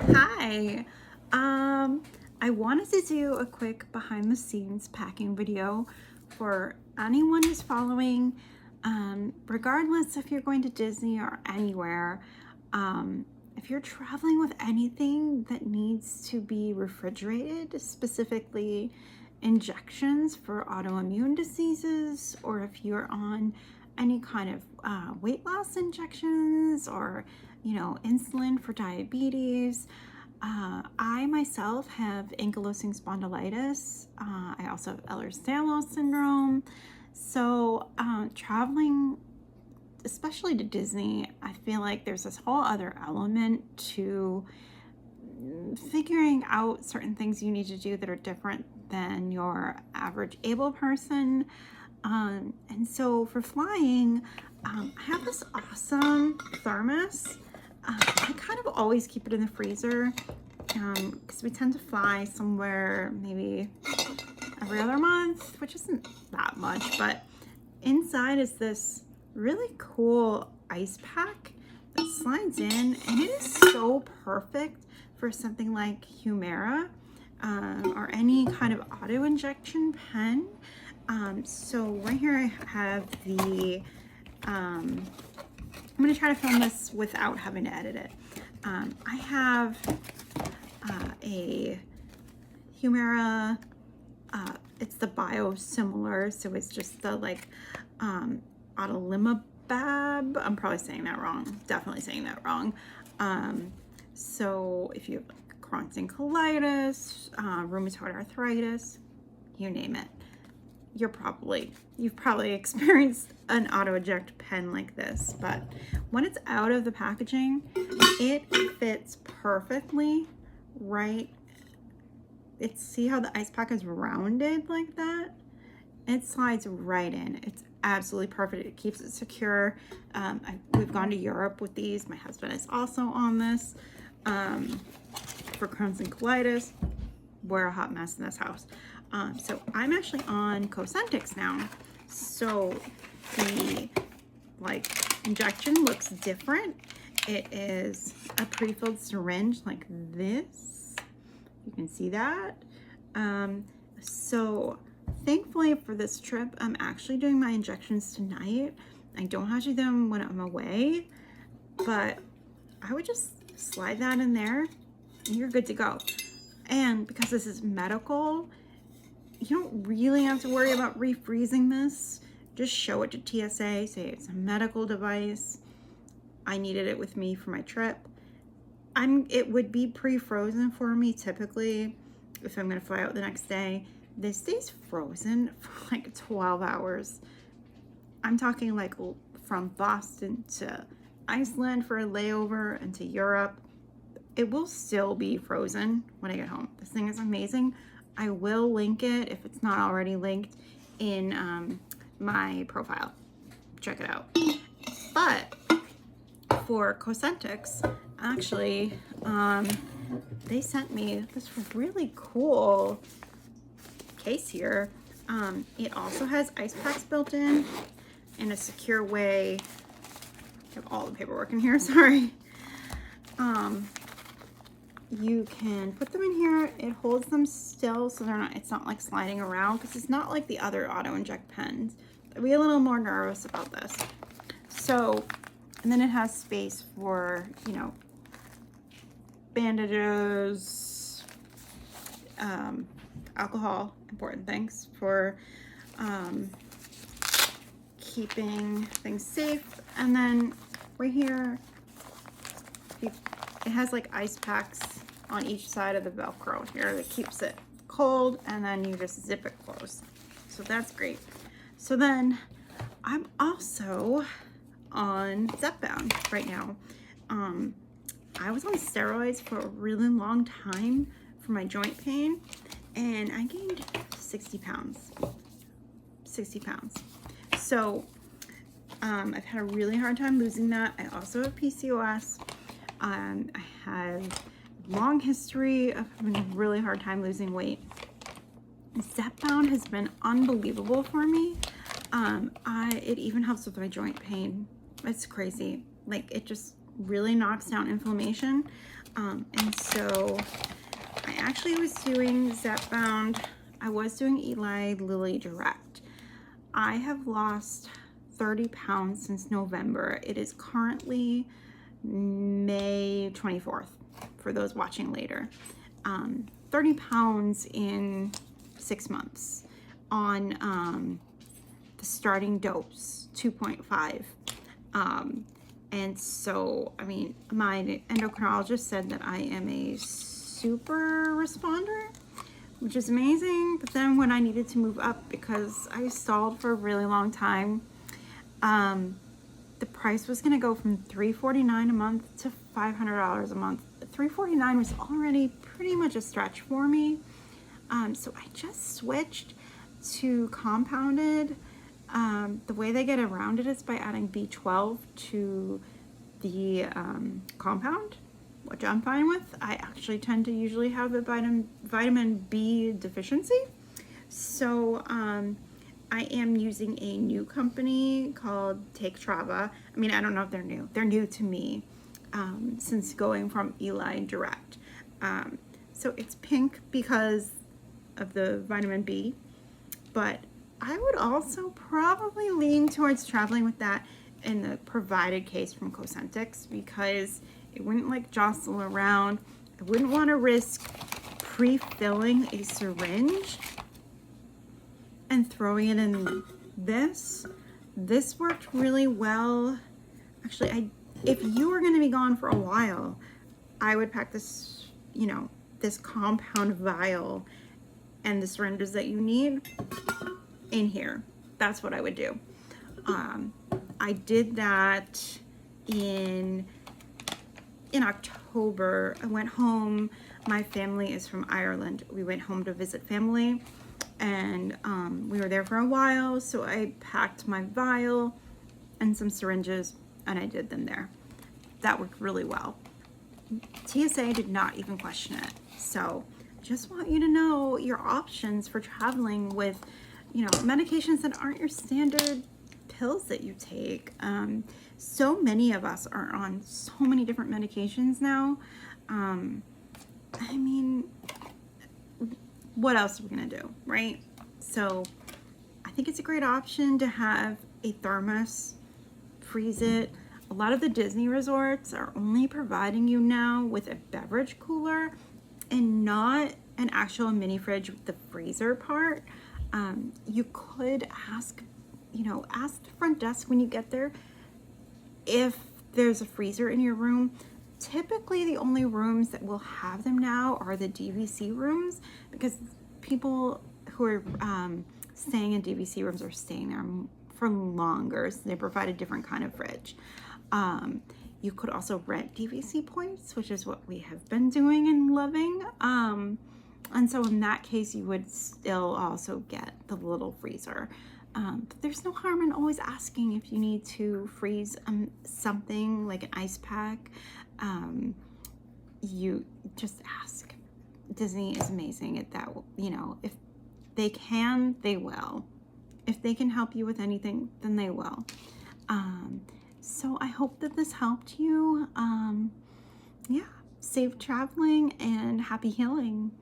Hi. I wanted to do a quick behind the scenes packing video for anyone who's following, regardless if you're going to Disney or anywhere. If you're traveling with anything that needs to be refrigerated, specifically injections for autoimmune diseases, or if you're on any kind of weight loss injections or insulin for diabetes. I myself have ankylosing spondylitis. I also have Ehlers-Danlos syndrome. So traveling, especially to Disney, I feel like there's this whole other element to figuring out certain things you need to do that are different than your average able person. And so for flying, I have this awesome thermos. I kind of always keep it in the freezer because we tend to fly somewhere maybe every other month, which isn't that much, but inside is this really cool ice pack that slides in, and it is so perfect for something like Humira or any kind of auto injection pen. So right here I have the I'm going to try to film this without having to edit it. I have a Humira, it's the biosimilar, so it's just the adalimumab. I'm probably saying that wrong, definitely saying that wrong. So if you have Crohn's colitis, rheumatoid arthritis, you name it, you've probably experienced an auto eject pen like this. But when it's out of the packaging, it fits perfectly right. See how the ice pack is rounded like that? It slides right in. It's absolutely perfect. It keeps it secure. We've gone to Europe with these. My husband is also on this for Crohn's colitis. We're a hot mess in this house. So I'm actually on Cosentyx now. So the injection looks different. It is a pre-filled syringe like this. You can see that. So thankfully for this trip, I'm actually doing my injections tonight. I don't have to do them when I'm away, but I would just slide that in there and you're good to go. And because this is medical, you don't really have to worry about refreezing this. Just show it to TSA, say it's a medical device. I needed it with me for my trip. It would be pre-frozen for me typically if I'm gonna fly out the next day. This stays frozen for like 12 hours. I'm talking like from Boston to Iceland for a layover and to Europe. It will still be frozen when I get home. This thing is amazing. I will link it if it's not already linked in my profile. Check it out. But for Cosentyx, actually, they sent me this really cool case here. It also has ice packs built in a secure way. I have all the paperwork in here, sorry. You can put them in here. It holds them still, so it's not like sliding around, because it's not like the other auto inject pens. I'd be a little more nervous about this. So, and then it has space for, bandages, alcohol, important things for keeping things safe. And then right here, it has like ice packs on each side of the Velcro here that keeps it cold, and then you just zip it closed. So that's great. So then I'm also on Zepbound right now. I was on steroids for a really long time for my joint pain, and I gained 60 pounds. 60 pounds. So I've had a really hard time losing that. I also have PCOS. I have a long history of having a really hard time losing weight. Zepbound has been unbelievable for me. It even helps with my joint pain. It's crazy. Like, it just really knocks down inflammation. And so I actually was doing Zepbound. I was doing Eli Lilly Direct. I have lost 30 pounds since November. It is currently May 24th, for those watching later. 30 pounds in 6 months on the starting dose, 2.5. And so, I mean, my endocrinologist said that I am a super responder, which is amazing. But then when I needed to move up, because I stalled for a really long time, the price was going to go from $349 a month to $500 a month. $349 was already pretty much a stretch for me. So I just switched to compounded. The way they get around it is by adding B12 to the compound, which I'm fine with. I actually tend to usually have a vitamin B deficiency. So I am using a new company called Take Trava. I mean, I don't know if they're new. They're new to me since going from Eli Direct. So it's pink because of the vitamin B, but I would also probably lean towards traveling with that in the provided case from Cosentyx, because it wouldn't like jostle around. I wouldn't want to risk pre-filling a syringe and throwing it in this. This worked really well. Actually, if you were going to be gone for a while, I would pack this, you know, this compound vial and the syringes that you need in here. That's what I would do. I did that in October. I went home. My family is from Ireland. We went home to visit family, and we were there for a while, so I packed my vial and some syringes, and I did them there. That worked really well. TSA did not even question it. So just want you to know your options for traveling with, you know, medications that aren't your standard pills that you take. So many of us are on so many different medications now. I mean, what else are we gonna do, right? So I think it's a great option to have a thermos, freeze it. A lot of the Disney resorts are only providing you now with a beverage cooler and not an actual mini fridge with the freezer part. You could ask, you know, ask the front desk when you get there if there's a freezer in your room. Typically the only rooms that will have them now are the DVC rooms, because people who are staying in DVC rooms are staying there for longer, so they provide a different kind of fridge. You could also rent DVC points, which is what we have been doing and loving. And so in that case, you would still also get the little freezer. But there's no harm in always asking if you need to freeze something like an ice pack. You just ask. Disney is amazing at that. You know, if they can, they will. If they can help you with anything, then they will. So I hope that this helped you. Yeah, safe traveling and happy healing.